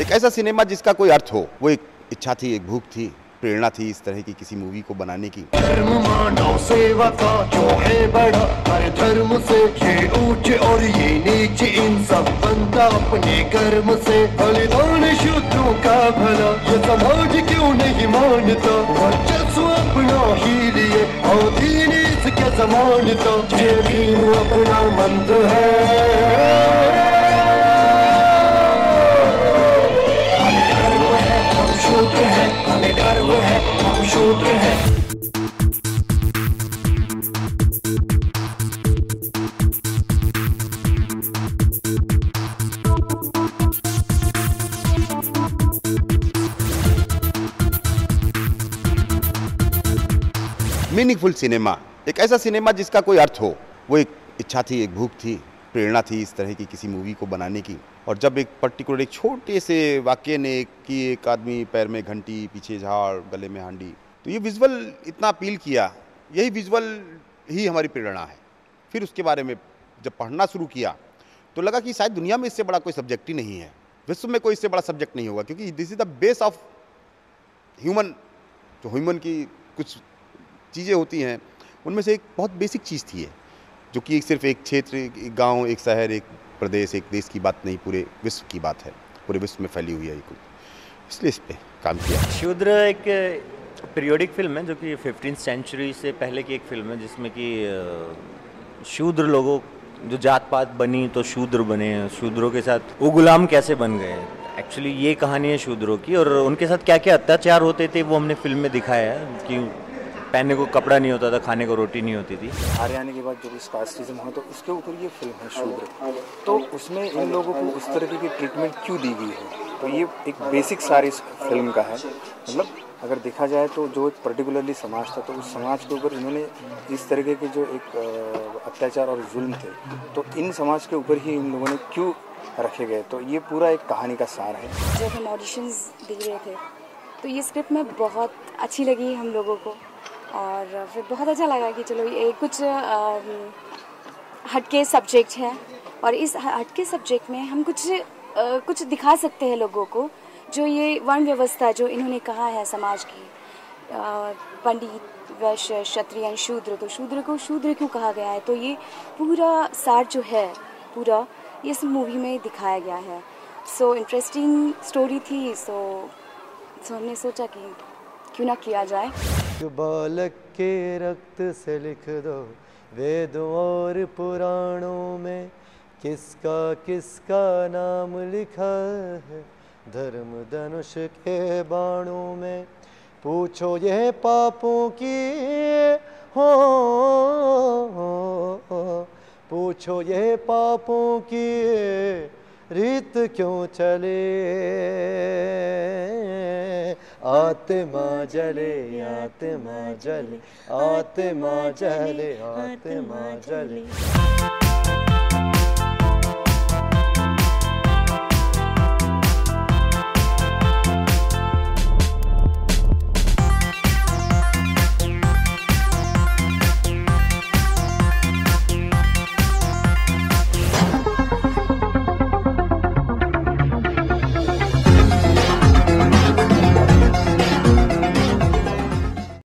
एक ऐसा सिनेमा जिसका कोई अर्थ हो, वो एक इच्छा थी, एक भूख थी, प्रेरणा थी इस तरह की किसी मूवी को बनाने की। धर्म मानव सेवा का जो है बड़ा, हर धर्म से ये ऊंचे और ये नीचे, इंसान बनता अपने कर्म से। बलिदान शूद्रों का भला ये समाज क्यों नहीं मानता, वर्चस्व अपना ही लिए और दीन इसके समानता। ये दीन अपना मंत्र है, शूद्र है, हमें गर्व है, हम शूद्र है। मीनिंगफुल सिनेमा, एक ऐसा सिनेमा जिसका कोई अर्थ हो, वो एक इच्छा थी, एक भूख थी, प्रेरणा थी इस तरह की किसी मूवी को बनाने की। और जब एक पर्टिकुलर एक छोटे से वाक्य ने कि एक आदमी पैर में घंटी, पीछे झाड़, गले में हांडी, तो ये विजुअल इतना अपील किया, यही विजुअल ही हमारी प्रेरणा है। फिर उसके बारे में जब पढ़ना शुरू किया तो लगा कि शायद दुनिया में इससे बड़ा कोई सब्जेक्ट ही नहीं है, विश्व में कोई इससे बड़ा सब्जेक्ट नहीं होगा, क्योंकि this is the base of human. जो ह्यूमन की कुछ चीज़ें होती हैं उनमें से एक बहुत बेसिक चीज़ थी है, जो कि सिर्फ एक क्षेत्र, एक गांव, एक शहर, एक प्रदेश, एक देश की बात नहीं, पूरे विश्व की बात है, पूरे विश्व में फैली हुई है ये, इसलिए इस पे काम किया। शूद्र एक पीरियोडिक फिल्म है जो कि 15th सेंचुरी से पहले की एक फिल्म है, जिसमें कि शूद्र लोगों जो जात पात बनी तो शूद्र बने, शूद्रों के साथ वो गुलाम कैसे बन गए। एक्चुअली ये कहानी है शूद्रों की, और उनके साथ क्या क्या अत्याचार होते थे वो हमने फिल्म में दिखाया है कि पहनने को कपड़ा नहीं होता था, खाने को रोटी नहीं होती थी। आर्य आने के बाद जो इस कास्टिज्म हुआ तो उसके ऊपर ये फिल्म है शूद्र, तो उसमें इन लोगों को उस तरह की ट्रीटमेंट क्यों दी गई है, तो ये एक बेसिक सार इस फिल्म का है। मतलब अगर देखा जाए तो जो एक पर्टिकुलरली समाज था, तो उस समाज के ऊपर इन्होंने इस तरीके के जो एक अत्याचार और जुल्म थे, तो इन समाज के ऊपर ही इन लोगों ने क्यों रखे गए, तो ये पूरा एक कहानी का सार है। जब हम ऑडिशंस दे रहे थे तो ये स्क्रिप्ट में बहुत अच्छी लगी हम लोगों को, और फिर बहुत अच्छा लगा कि चलो ये कुछ हटके सब्जेक्ट है, और इस हटके सब्जेक्ट में हम कुछ दिखा सकते हैं लोगों को। जो ये वर्ण व्यवस्था जो इन्होंने कहा है समाज की, पंडित, वैश्य, क्षत्रिय, शूद्र, तो शूद्र को शूद्र क्यों कहा गया है, तो ये पूरा सार जो है पूरा इस मूवी में दिखाया गया है। सो इंटरेस्टिंग स्टोरी थी, सो हमने सोचा कि क्यों ना किया जाए। बालक के रक्त से लिख दो वेदों और पुराणों में, किसका किसका नाम लिखा है धर्म धनुष के बाणों में। पूछो ये पापों की हो, पूछो ये पापों की रीत क्यों चले, आत्मा जले, आत्मा जले, आत्मा जले, आत्मा जले।